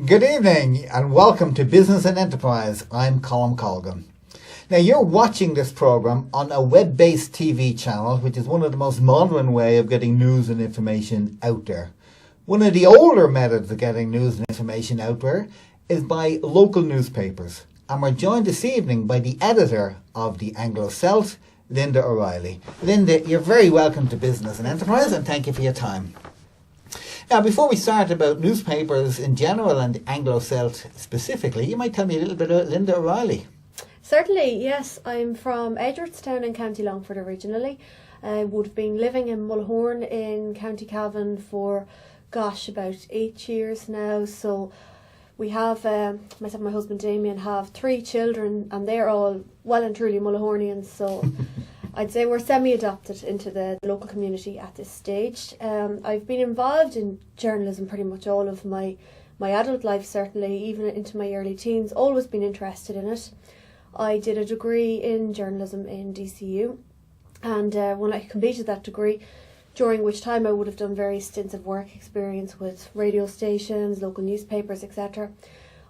Good evening and welcome to Business and Enterprise. I'm Colm Colgan. Now you're watching this program on a web-based TV channel, which is one of the most modern way of getting news and information out there. One of the older methods of getting news and information out there is by local newspapers. And we're joined this evening by the editor of the Anglo Celt, Linda O'Reilly. Linda, you're very welcome to Business and Enterprise and thank you for your time. Now, before we start about newspapers in general and Anglo Celt specifically, you might tell me a little bit about Linda O'Reilly. Certainly, yes. I'm from Edgeworthstown in County Longford originally. I would have been living in Mulhorn in County Cavan for, about 8 years now. So we have, myself and my husband Damien have 3 children and they're all well and truly Mulhornians. So I'd say we're semi-adopted into the local community at this stage. I've been involved in journalism pretty much all of my adult life, certainly, even into my early teens, always been interested in it. I did a degree in journalism in DCU, and when I completed that degree, during which time I would have done very stints of work experience with radio stations, local newspapers, etc.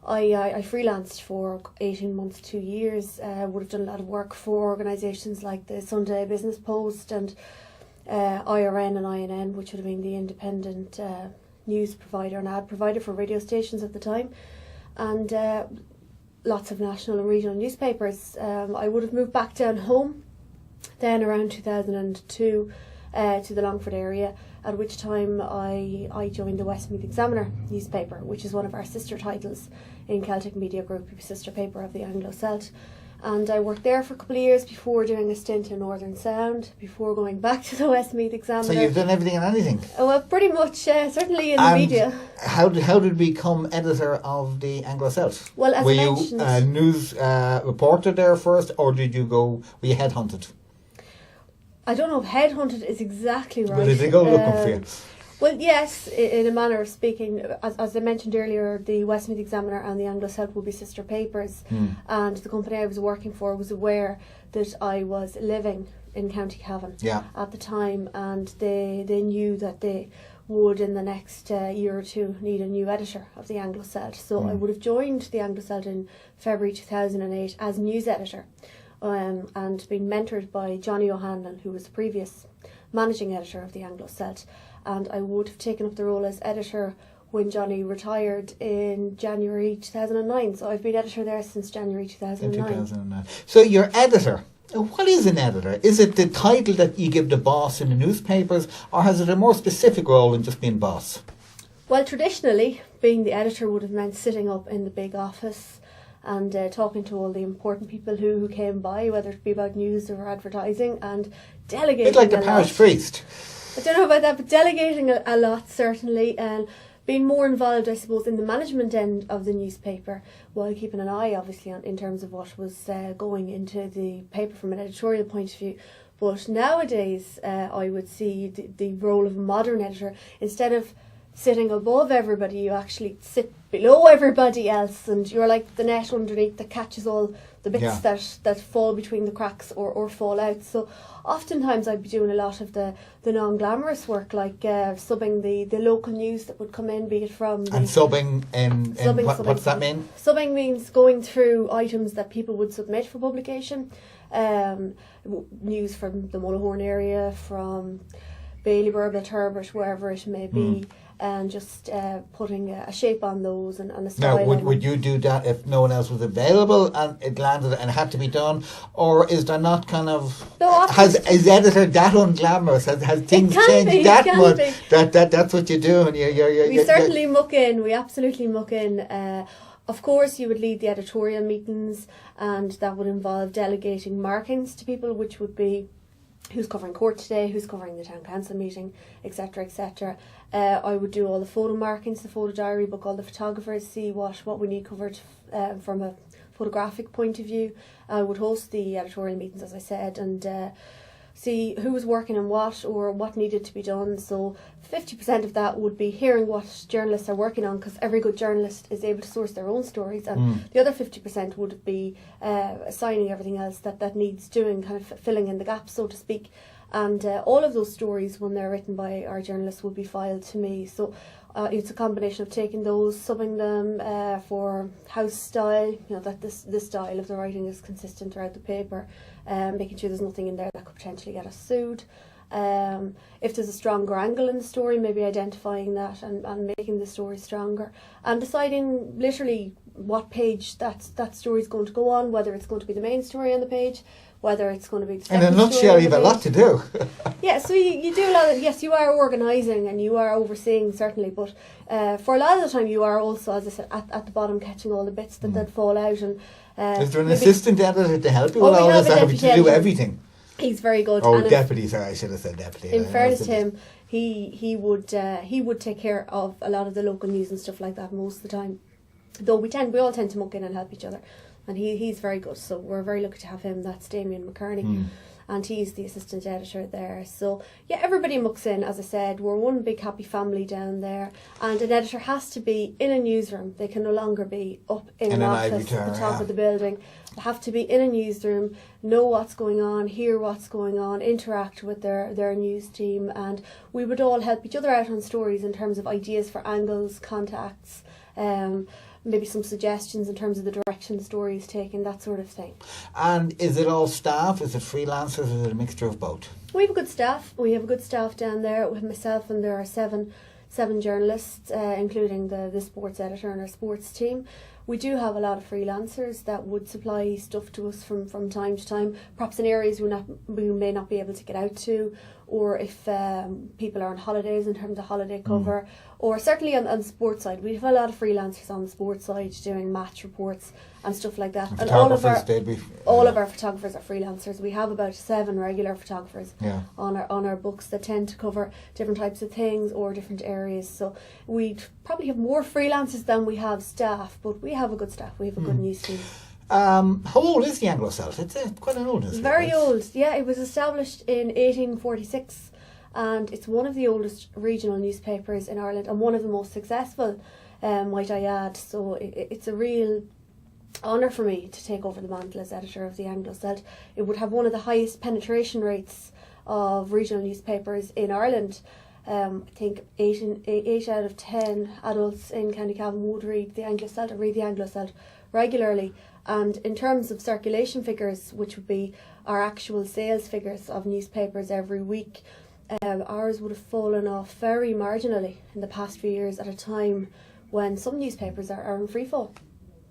I freelanced for 18 months, 2 years, would have done a lot of work for organisations like the Sunday Business Post and IRN and INN, which would have been the independent news provider and ad provider for radio stations at the time, and lots of national and regional newspapers. I would have moved back down home then around 2002 to the Longford area, at which time I joined the Westmeath Examiner newspaper, which is one of our sister titles in Celtic Media Group, sister paper of the Anglo Celt. And I worked there for a couple of years before doing a stint in Northern Sound, before going back to the Westmeath Examiner. So you've done everything and anything? Well, pretty much, certainly in the media. How did you become editor of the Anglo Celt? Well, as were I mentioned, you a news reporter there first, or were you headhunted? I don't know if headhunted is exactly right. But did they go looking for you? Well, yes, in a manner of speaking. As I mentioned earlier, the Westmeath Examiner and the Anglo Celt will be sister papers, and the company I was working for was aware that I was living in County Cavan at the time, and they knew that they would in the next year or two need a new editor of the Anglo Celt. So I would have joined the Anglo Celt in February 2008 as news editor, and been mentored by Johnny O'Hanlon, who was the previous managing editor of the Anglo Celt. And I would have taken up the role as editor when Johnny retired in January 2009. So I've been editor there since January 2009. So you're editor. What is an editor? Is it the title that you give the boss in the newspapers, or has it a more specific role than just being boss? Well, traditionally, being the editor would have meant sitting up in the big office and talking to all the important people who came by, whether it be about news or advertising, and delegating. It's like the parish priest. I don't know about that, but delegating a lot, certainly, and being more involved, I suppose, in the management end of the newspaper, while keeping an eye, obviously, in terms of what was going into the paper from an editorial point of view. But nowadays, I would see the role of a modern editor, instead of sitting above everybody, you actually sit below everybody else, and you're like the net underneath that catches all the bits that fall between the cracks or fall out. So oftentimes I'd be doing a lot of the non-glamorous work, like subbing the local news that would come in, be it from... And subbing, what does that mean? Subbing means going through items that people would submit for publication. News from the Mulhorn area, from Bailey, Turbot, wherever it may be. And just putting a shape on those and a style. Now, would you do that if no one else was available and it landed and had to be done, or is there not kind of is editor that unglamorous? Has things changed that much? That's what you do, and we certainly muck in. We absolutely muck in. Of course, you would lead the editorial meetings, and that would involve delegating markings to people, which would be who's covering court today, who's covering the town council meeting, etc., etc. I would do all the photo markings, the photo diary, book all the photographers, see what we need covered from a photographic point of view. I would host the editorial meetings, as I said, and see who was working on what or what needed to be done. So 50% of that would be hearing what journalists are working on, because every good journalist is able to source their own stories, and the other 50% would be assigning everything else that needs doing, kind of filling in the gaps, so to speak. And all of those stories, when they're written by our journalists, will be filed to me. So It's a combination of taking those, subbing them for house style, that the style of the writing is consistent throughout the paper, making sure there's nothing in there that could potentially get us sued. If there's a stronger angle in the story, maybe identifying that and making the story stronger, and deciding literally what page that story is going to go on, whether it's going to be the main story on the page, whether it's going to be the second in a nutshell, you have a lot to do. Yeah, so you do a lot of, yes, you are organising and you are overseeing, certainly, but for a lot of the time you are also, as I said, at the bottom catching all the bits that fall out. And is there an assistant editor to help you? Oh, Well, we have is a that deputy to do editor. everything? He's very good. Oh, and deputy, sorry, I should have said deputy. in fairness to him, he would take care of a lot of the local news and stuff like that most of the time. Though we all tend to muck in and help each other, and he's very good. So we're very lucky to have him. That's Damien McCarney, and he's the assistant editor there. So yeah, everybody mucks in. As I said, we're one big happy family down there, and an editor has to be in a newsroom. They can no longer be up in an office at the top of the building. They have to be in a newsroom, know what's going on, hear what's going on, interact with their news team, and we would all help each other out on stories in terms of ideas for angles, contacts, maybe some suggestions in terms of the direction the story is taken, that sort of thing. And is it all staff? Is it freelancers? Is it a mixture of both? We have a good staff. We have a good staff down there with myself, and there are seven journalists, including the sports editor and our sports team. We do have a lot of freelancers that would supply stuff to us from time to time, perhaps in areas we may not be able to get out to, or if people are on holidays in terms of holiday cover, or certainly on the sports side. We have a lot of freelancers on the sports side doing match reports and stuff like that. And all of our photographers are freelancers. We have about 7 regular photographers on our books that tend to cover different types of things or different areas. So we probably have more freelancers than we have staff, but we have a good staff. We have a good news team. How old is the Anglo Celt? It's quite an old newspaper. Very old, yeah. It was established in 1846, and it's one of the oldest regional newspapers in Ireland and one of the most successful, might I add. So it's a real honour for me to take over the mantle as editor of the Anglo Celt. It would have one of the highest penetration rates of regional newspapers in Ireland. I think 8 out of 10 adults in County Cavan would read the Anglo Celt or read the Anglo Celt regularly. And in terms of circulation figures, which would be our actual sales figures of newspapers every week, ours would have fallen off very marginally in the past few years at a time when some newspapers are in free fall.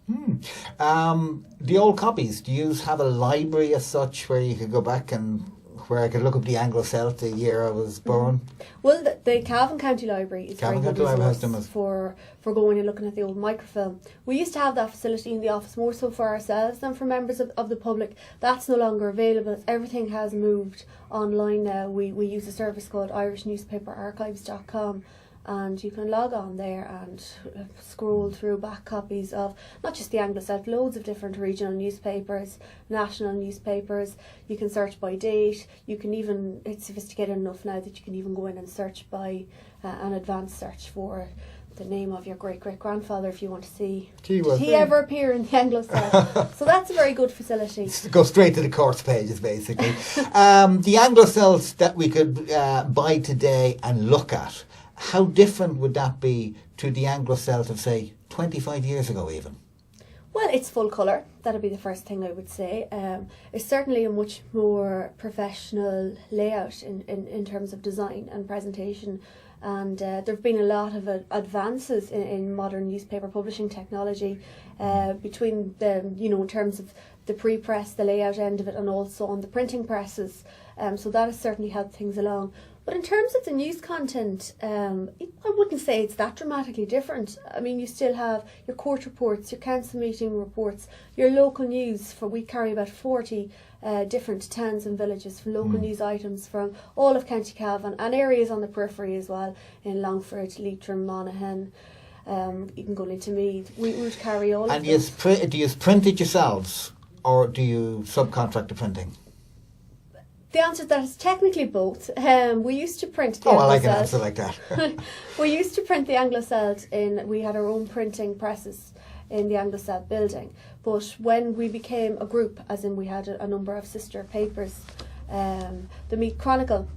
The old copies, do you have a library as such where you could go back and where I could look up the Anglo Celt the year I was born? Well, the Cavan County Library is very good resource for going and looking at the old microfilm. We used to have that facility in the office more so for ourselves than for members of the public. That's no longer available. Everything has moved online now. We use a service called irishnewspaperarchives.com, and you can log on there and scroll through back copies of not just the Anglo Celt, loads of different regional newspapers, national newspapers. You can search by date. You can even, it's sophisticated enough now that you can even go in and search by an advanced search for the name of your great-great-grandfather if you want to see did he ever appear in the Anglo Celt. So that's a very good facility. Go straight to the course pages, basically. The Anglo Celt that we could buy today and look at, how different would that be to the Anglo Celt of, say, 25 years ago even? Well, it's full colour. That'd be the first thing I would say. It's certainly a much more professional layout in terms of design and presentation. And there have been a lot of advances in modern newspaper publishing technology between the, in terms of the pre-press, the layout end of it, and also on the printing presses. So that has certainly helped things along. But in terms of the news content, I wouldn't say it's that dramatically different. I mean, you still have your court reports, your council meeting reports, your local news. We carry about 40 different towns and villages for local news items from all of County Cavan and areas on the periphery as well, in Longford, Leitrim, Monaghan. You can go into Meath. We would carry all of them. And do you print it yourselves, or do you subcontract the printing? The answer to that is technically both. We used to print the I Anglo like an Celt. answer like that. We used to print the Anglo Celt we had our own printing presses in the Anglo Celt building. But when we became a group, as in we had a number of sister papers, the Meath Chronicle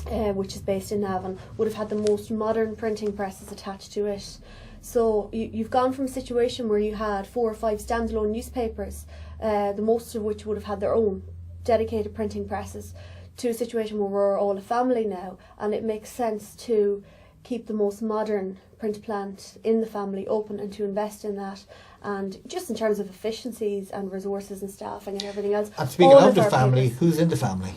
which is based in Navan, would have had the most modern printing presses attached to it. So you've gone from a situation where you had 4 or 5 standalone newspapers, the most of which would have had their own dedicated printing presses, to a situation where we're all a family now, and it makes sense to keep the most modern print plant in the family open and to invest in that. And just in terms of efficiencies and resources and staffing and everything else. And speaking of the family, who's in the family?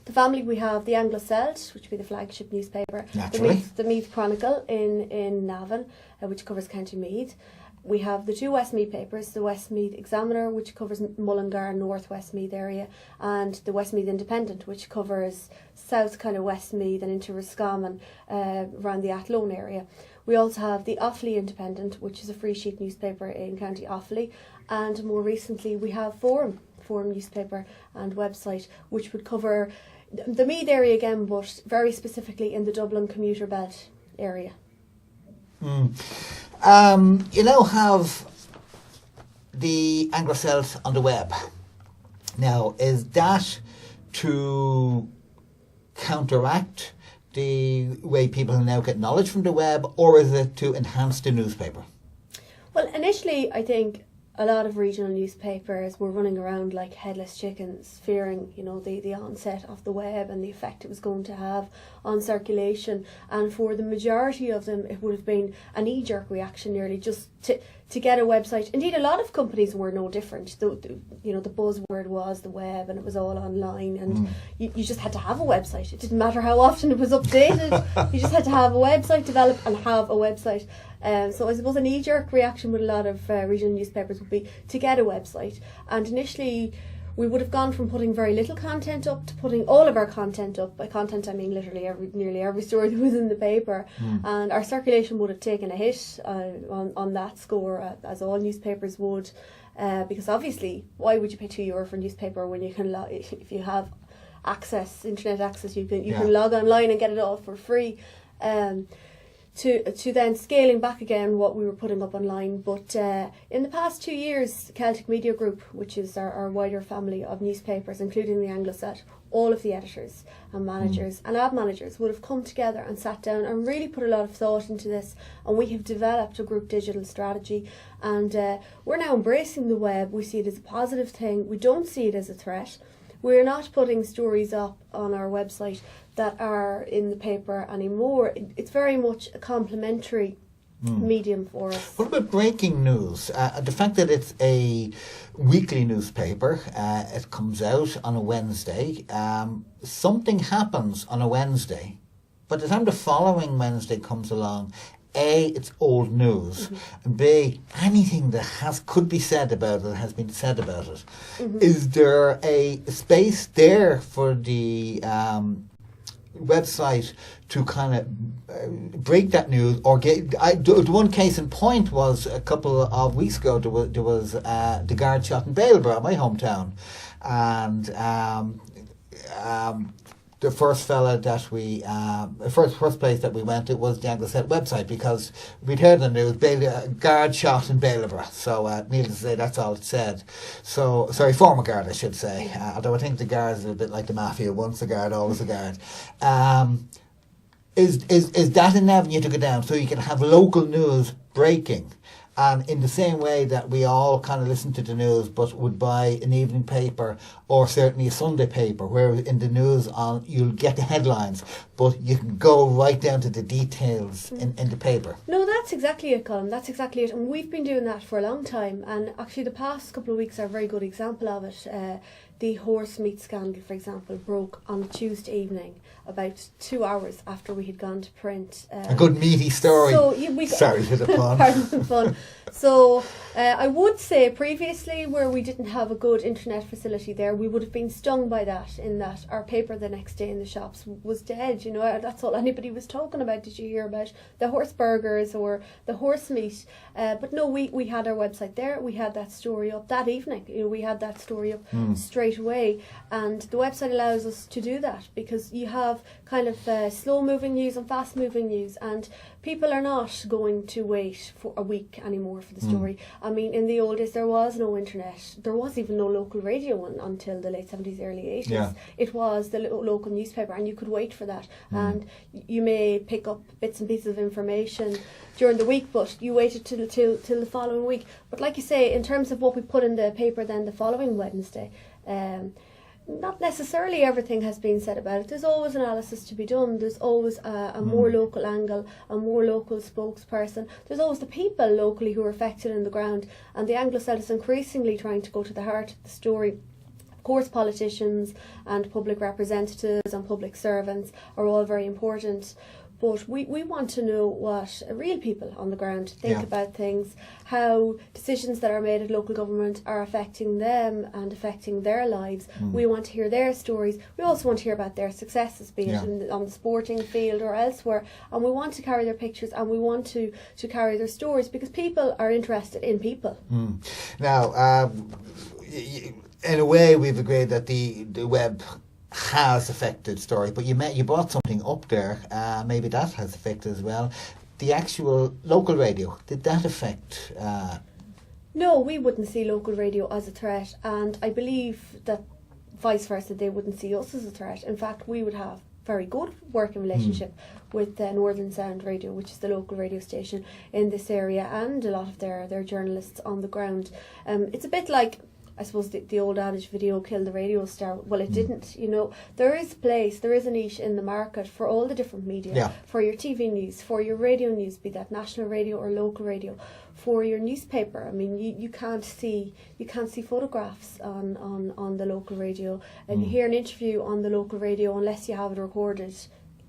The family, we have the Anglo Celt, which would be the flagship newspaper. Naturally. The Meath Chronicle in Navan, which covers County Meath. We have the 2 Westmeath papers, the Westmeath Examiner, which covers Mullingar and North Westmeath area, and the Westmeath Independent, which covers south kind of Westmeath and into Roscommon, around the Athlone area. We also have the Offaly Independent, which is a free sheet newspaper in County Offaly, and more recently we have Forum newspaper and website, which would cover the Meath area again, but very specifically in the Dublin commuter belt area. You now have the Anglo Celt on the web. Now, is that to counteract the way people now get knowledge from the web, or is it to enhance the newspaper? Well, initially, I think a lot of regional newspapers were running around like headless chickens, fearing, the onset of the web and the effect it was going to have on circulation. And for the majority of them, it would have been a knee-jerk reaction, nearly just to get a website. Indeed, a lot of companies were no different. The buzzword was the web, and it was all online, and you just had to have a website. It didn't matter how often it was updated. You just had to have a website developed and have a website. So I suppose a knee-jerk reaction with a lot of regional newspapers would be to get a website. And initially, we would have gone from putting very little content up to putting all of our content up. By content, I mean literally nearly every story that was in the paper. And our circulation would have taken a hit on that score, as all newspapers would. Because obviously, why would you pay €2 for a newspaper when you can, if you have internet access, you can log online and get it all for free. To then scaling back again what we were putting up online. But in the past 2 years, Celtic Media Group, which is our wider family of newspapers, including the Anglo Celt, all of the editors and managers and ad managers would have come together and sat down and really put a lot of thought into this, and we have developed a group digital strategy, and we're now embracing the web. We see it as a positive thing. We don't see it as a threat. We're not putting stories up on our website that are in the paper anymore. It's very much a complementary medium for us. What about breaking news? The fact that it's a weekly newspaper, it comes out on a Wednesday. Something happens on a Wednesday, but by the time the following Wednesday comes along, A, it's old news, and B, anything that could be said about it has been said about it. Is there a space there for the website to kind of break that news, or the one case in point was a couple of weeks ago. There was the guard shot in Baleborough, my hometown, and the first fella that we, first place that we went to was the Anglo Celt website, because we'd heard the news, guard shot in Baleborough. So needless to say, that's all it said. So, sorry, former guard, I should say. Although I think the guard is a bit like the mafia, once a guard, always a guard. Is that an avenue to go down, so you can have local news breaking? And in the same way that we all kind of listen to the news, but would buy an evening paper or certainly a Sunday paper, where in the news you'll get the headlines, but you can go right down to the details in the paper. No, that's exactly it, Colm. That's exactly it. And we've been doing that for a long time. And actually the past couple of weeks are a very good example of it. The horse meat scandal, for example, broke on Tuesday evening, about 2 hours after we had gone to print. A good meaty story. Sorry for the pun. Pardon the pun. So I would say previously, where we didn't have a good internet facility there, we would have been stung by that, in that our paper the next day in the shops was dead. That's all anybody was talking about. Did you hear about the horse burgers or the horse meat? But no, we had our website there. We had that story up that evening. We had that story up straight away, and the website allows us to do that, because you have kind of slow moving news and fast moving news, and people are not going to wait for a week anymore for the story. I mean, in the old days there was no internet, there was even no local radio until the late 70s, early 80s. Yeah. It was the local newspaper, and you could wait for that, and you may pick up bits and pieces of information during the week, but you waited till the following week. But like you say, in terms of what we put in the paper then the following Wednesday, not necessarily everything has been said about it. There's always analysis to be done. There's always a more local angle, a more local spokesperson. There's always the people locally who are affected on the ground, and the Anglo Celt is increasingly trying to go to the heart of the story. Of course, politicians and public representatives and public servants are all very important, but we want to know what real people on the ground think about things, how decisions that are made at local government are affecting them and affecting their lives. We want to hear their stories. We also want to hear about their successes, be it on the sporting field or elsewhere. And we want to carry their pictures, and we want to carry their stories, because people are interested in people. Now, in a way, we've agreed that the web has affected story, but you brought something up there. Maybe that has affected as well. The actual local radio, did that affect? No, we wouldn't see local radio as a threat, and I believe that vice versa, they wouldn't see us as a threat. In fact, we would have very good working relationship with Northern Sound Radio, which is the local radio station in this area, and a lot of their journalists on the ground. It's a bit like, I suppose, the old adage, video killed the radio star. Well, it didn't. You know, there is a niche in the market for all the different media, for your TV news, for your radio news, be that national radio or local radio, for your newspaper. I mean, you can't see photographs on the local radio, and you hear an interview on the local radio unless you have it recorded.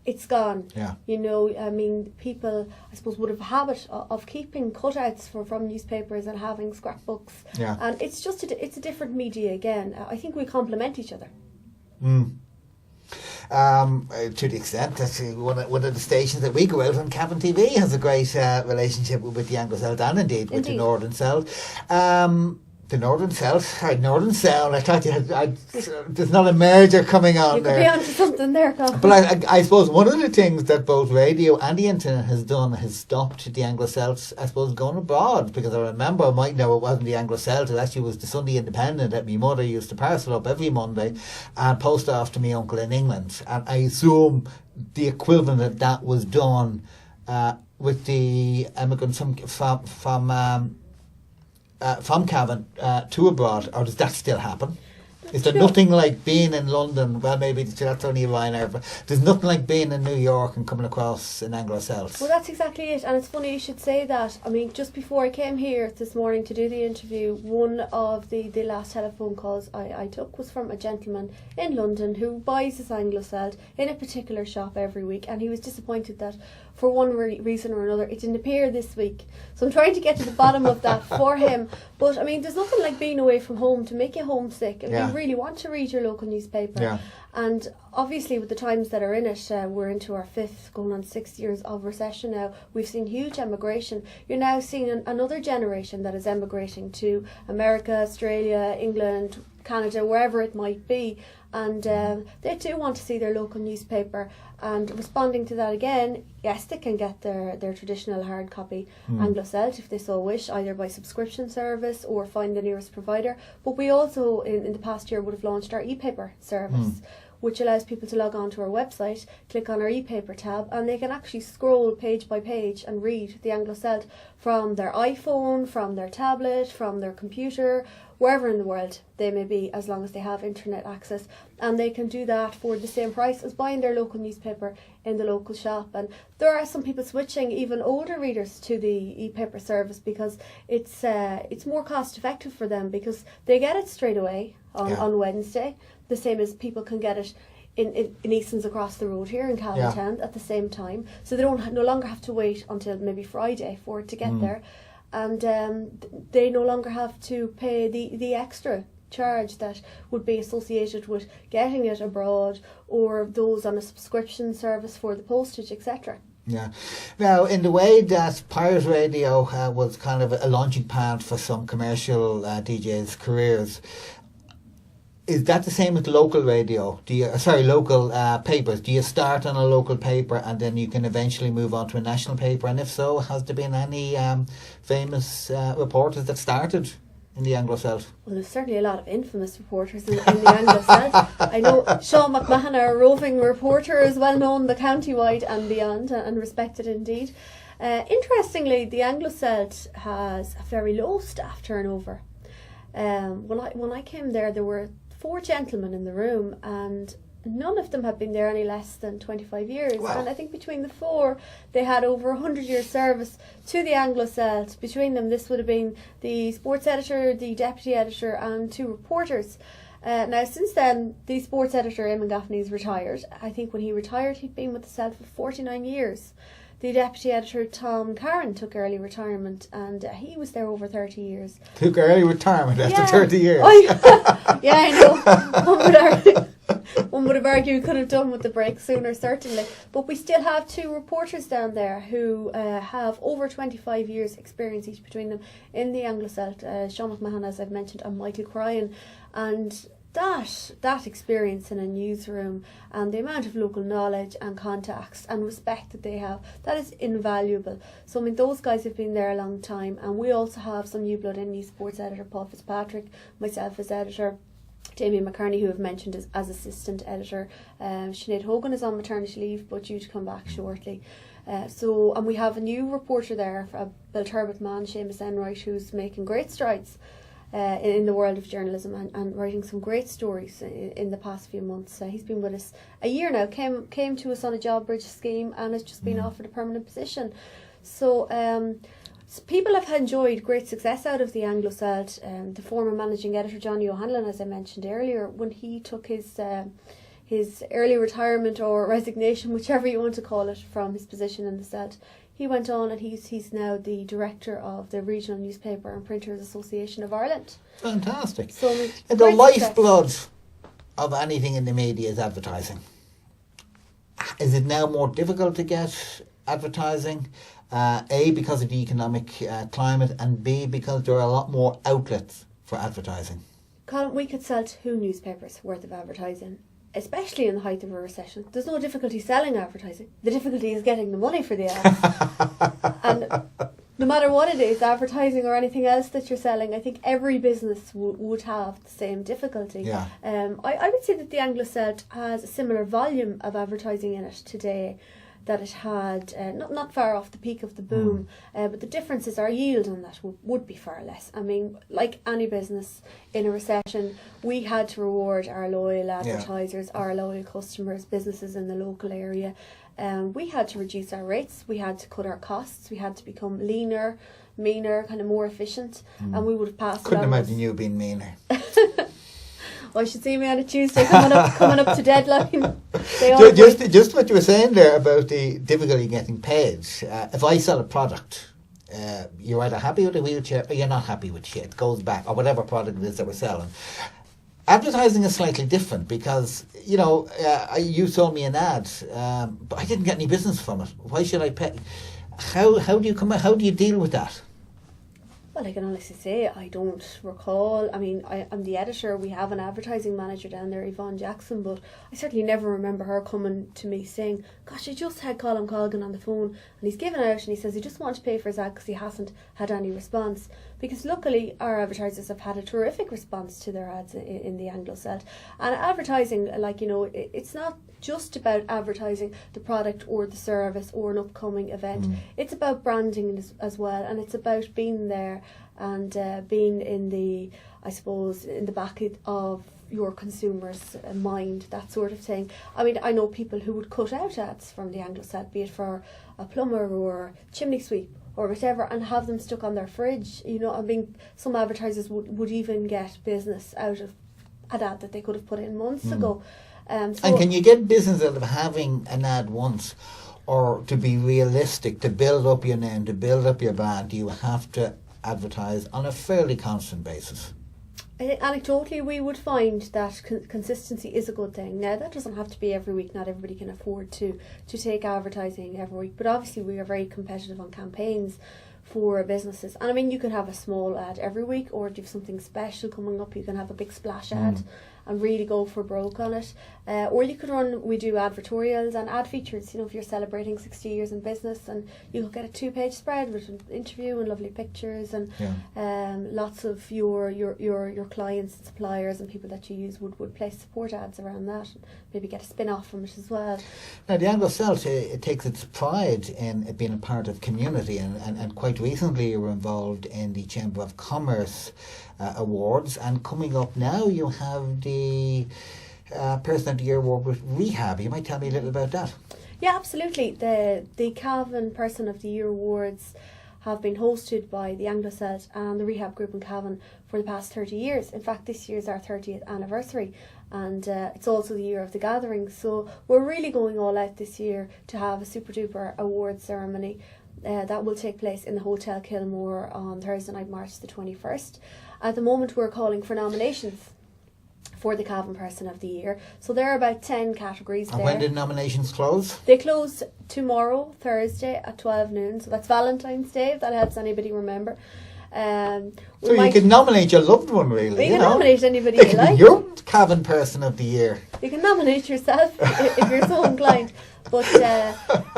It's gone. You know, I mean, people, I suppose, would have a habit of keeping cutouts from newspapers and having scrapbooks. And it's just it's a different media again. I think we complement each other. To the extent that one of the stations that we go out on, Cavan TV, has a great relationship with the Anglo Celt, and indeed with the Northern Celt. The Northern Celt, Northern Celt. I thought there's not a merger coming on. You could be onto something there, Colm. But I suppose one of the things that both radio and the internet has done has stopped the Anglo Celt, I suppose, going abroad. Because I remember, it wasn't the Anglo Celt, it actually was the Sunday Independent that my mother used to parcel up every Monday and post off to my uncle in England. And I assume the equivalent of that was done with the immigrants from Cavan to abroad, or does that still happen? Is there nothing like being in London? Well, maybe that's only Ryanair, but there's nothing like being in New York and coming across in Anglo Celt. Well, that's exactly it, and it's funny you should say that. I mean, just before I came here this morning to do the interview, one of the last telephone calls I took was from a gentleman in London who buys his Anglo Celt in a particular shop every week, and he was disappointed that for one reason or another it didn't appear this week. So I'm trying to get to the bottom of that for him. But I mean, there's nothing like being away from home to make you homesick, and you really want to read your local newspaper. And obviously, with the times that are in it, we're into our 5th, going on 6 years of recession now. We've seen huge emigration. You're now seeing another generation that is emigrating to America, Australia, England, Canada, wherever it might be. And they too want to see their local newspaper. And responding to that again, yes, they can get their traditional hard copy Anglo Celt if they so wish, either by subscription service or find the nearest provider. But we also, in the past year, would have launched our e-paper service, which allows people to log on to our website, click on our e-paper tab, and they can actually scroll page by page and read the Anglo Celt from their iPhone, from their tablet, from their computer, wherever in the world they may be, as long as they have internet access. And they can do that for the same price as buying their local newspaper in the local shop. And there are some people switching, even older readers, to the e-paper service because it's more cost effective for them, because they get it straight away on Wednesday, the same as people can get it in Easton's across the road here in Calvintown at the same time. So they no longer have to wait until maybe Friday for it to get there. And they no longer have to pay the extra charge that would be associated with getting it abroad, or those on a subscription service for the postage, etc. Yeah. Now, in the way that pirate radio was kind of a launching pad for some commercial DJs' careers, Is that the same with local radio? Local papers? Do you start on a local paper and then you can eventually move on to a national paper? And if so, has there been any famous reporters that started in the Anglo Celt? Well, there's certainly a lot of infamous reporters in the Anglo Celt. I know Sean McMahon, our roving reporter, is well known the county-wide and beyond, and respected indeed. Interestingly, the Anglo Celt has a very low staff turnover. When I came there were 4 gentlemen in the room, and none of them had been there any less than 25 years. Wow. And I think between the 4, they had over 100 years service to the Anglo Celt. Between them, this would have been the sports editor, the deputy editor, and 2 reporters. Now, since then, the sports editor, Eamon Gaffney, is retired. I think when he retired, he'd been with the Celt for 49 years. The deputy editor, Tom Curran, took early retirement, and he was there over 30 years. Took early retirement after 30 years. Yeah, I know. One would have argued we could have done with the break sooner, certainly. But we still have 2 reporters down there who have over 25 years experience each between them in the Anglo Celt. Sean McMahon, as I've mentioned, and Michael Cryan. And that experience in a newsroom and the amount of local knowledge and contacts and respect that they have, that is invaluable. So I mean, those guys have been there a long time, and we also have some new blood in the sports editor, Paul Fitzpatrick, myself as editor, Damien McCartney, who I've mentioned as assistant editor. Sinead Hogan is on maternity leave but due to come back shortly. And we have a new reporter there, a Belturbet man, Seamus Enright, who's making great strides in the world of journalism and writing some great stories in the past few months. He's been with us a year now, came to us on a job bridge scheme and has just been offered a permanent position. So people have enjoyed great success out of the Anglo Celt. The former managing editor, Johnny O'Hanlon, as I mentioned earlier, when he took his early retirement or resignation, whichever you want to call it, from his position in the Celt, he went on and he's now the director of the Regional Newspaper and Printers Association of Ireland. Fantastic. So and the lifeblood of anything in the media is advertising. Is it now more difficult to get advertising? A, because of the economic climate, and B, because there are a lot more outlets for advertising. Colm, we could sell 2 newspapers worth of advertising, especially in the height of a recession. There's no difficulty selling advertising. The difficulty is getting the money for the ads. And no matter what it is, advertising or anything else that you're selling, I think every business would have the same difficulty. Yeah. I would say that the Anglo Celt has a similar volume of advertising in it today that it had not far off the peak of the boom, but the differences, our yield on that would be far less. I mean, like any business in a recession, we had to reward our loyal advertisers, our loyal customers, businesses in the local area. We had to reduce our rates, we had to cut our costs, we had to become leaner, meaner, kind of more efficient, and we would have passed. Couldn't imagine you being meaner. I should see me on a Tuesday coming up to deadline. Just what you were saying there about the difficulty getting paid. If I sell a product, you're either happy with the wheelchair or you're not happy with it. It goes back, or whatever product it is that we're selling. Advertising is slightly different because, you sold me an ad, but I didn't get any business from it. Why should I pay? How do you deal with that? Well, I can honestly say I don't recall. I mean, I'm the editor. We have an advertising manager down there, Yvonne Jackson, but I certainly never remember her coming to me saying, gosh, I just had Colm Colgan on the phone and he's given out and he says he just wants to pay for his ad because he hasn't had any response. Because luckily our advertisers have had a terrific response to their ads in the Anglo Celt. And advertising, it's not just about advertising the product or the service or an upcoming event. It's about branding as well, and it's about being there and being in the back of your consumer's mind, that sort of thing. I mean, I know people who would cut out ads from the Anglo Celt, be it for a plumber or chimney sweep or whatever, and have them stuck on their fridge. Some advertisers would even get business out of an ad that they could have put in months ago. And can you get business out of having an ad once? Or to be realistic, to build up your name, to build up your brand, do you have to advertise on a fairly constant basis? I think anecdotally we would find that consistency is a good thing. Now, that doesn't have to be every week. Not everybody can afford to take advertising every week. But obviously we are very competitive on campaigns for businesses. And I mean, you can have a small ad every week, or if you have something special coming up, you can have a big splash ad. and really go for broke on it. Or you could we do advertorials and ad features, if you're celebrating 60 years in business, and you could get a 2-page spread with an interview and lovely pictures, and lots of your clients and suppliers and people that you use would place support ads around that, and maybe get a spin-off from it as well. Now, the Anglo Celt, it takes its pride in being a part of community, and quite recently you were involved in the Chamber of Commerce Awards, and coming up now you have the Person of the Year Award with Rehab. You might tell me a little about that. Yeah, absolutely. The Cavan Person of the Year Awards have been hosted by the Anglo Celt and the Rehab Group in Cavan for the past 30 years. In fact, this year is our 30th anniversary, and it's also the year of the gathering. So we're really going all out this year to have a super duper award ceremony that will take place in the Hotel Kilmore on Thursday night, March the 21st. At the moment, we're calling for nominations for the Cavan Person of the Year. So there are about 10 categories there. And when did nominations close? They close tomorrow, Thursday at 12 noon. So that's Valentine's Day, if that helps anybody remember. So you can nominate your loved one, really. You can nominate anybody you like. Your Cavan Person of the Year. You can nominate yourself if you're so inclined. But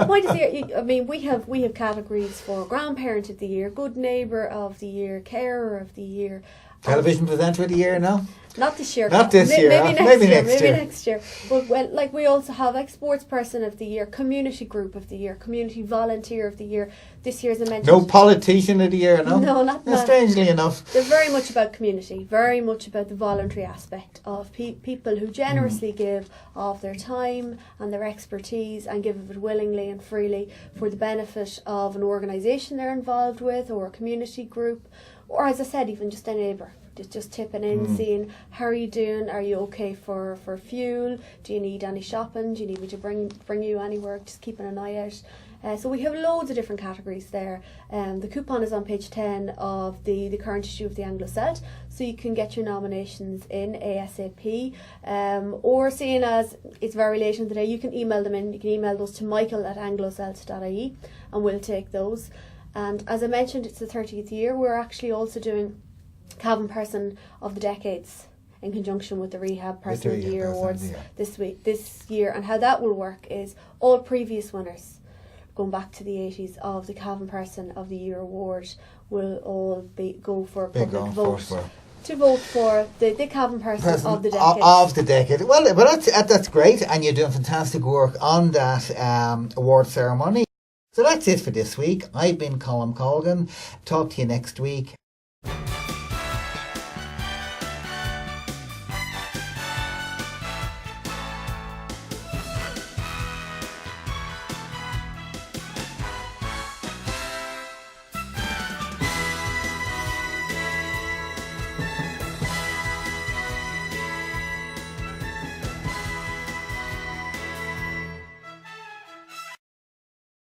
point is, we have categories for Grandparent of the Year, Good Neighbour of the Year, Carer of the Year. Television Presenter of the Year, no? Not this year. Not this year. Maybe next year. But we also have Sports Person of the Year, Community Group of the Year, Community Volunteer of the Year. This year, as I mentioned, no Politician of the Year, no? No, not that. Strangely enough. They're very much about community, very much about the voluntary aspect of people who generously give of their time and their expertise, and give of it willingly and freely for the benefit of an organisation they're involved with, or a community group, or, as I said, even just a neighbour. Just tipping in, seeing how are you doing, are you okay for fuel, do you need any shopping, do you need me to bring you anywhere, just keeping an eye out. So we have loads of different categories there. The coupon is on page 10 of the current issue of the Anglo Celt, so you can get your nominations in ASAP, or seeing as it's very late in the day, you can email them in. You can email those to michael@anglocelt.ie, and we'll take those. And as I mentioned, it's the 30th year. We're actually also doing Cavan Person of the Decades in conjunction with the Rehab Person of the Year Awards this year. And how that will work is all previous winners, going back to the 80s, of the Cavan Person of the Year Award will all go for a public vote to vote for the Cavan Person of the Decade. Of the decade. Well, that's great, and you're doing fantastic work on that award ceremony. So that's it for this week. I've been Colm Colgan. Talk to you next week.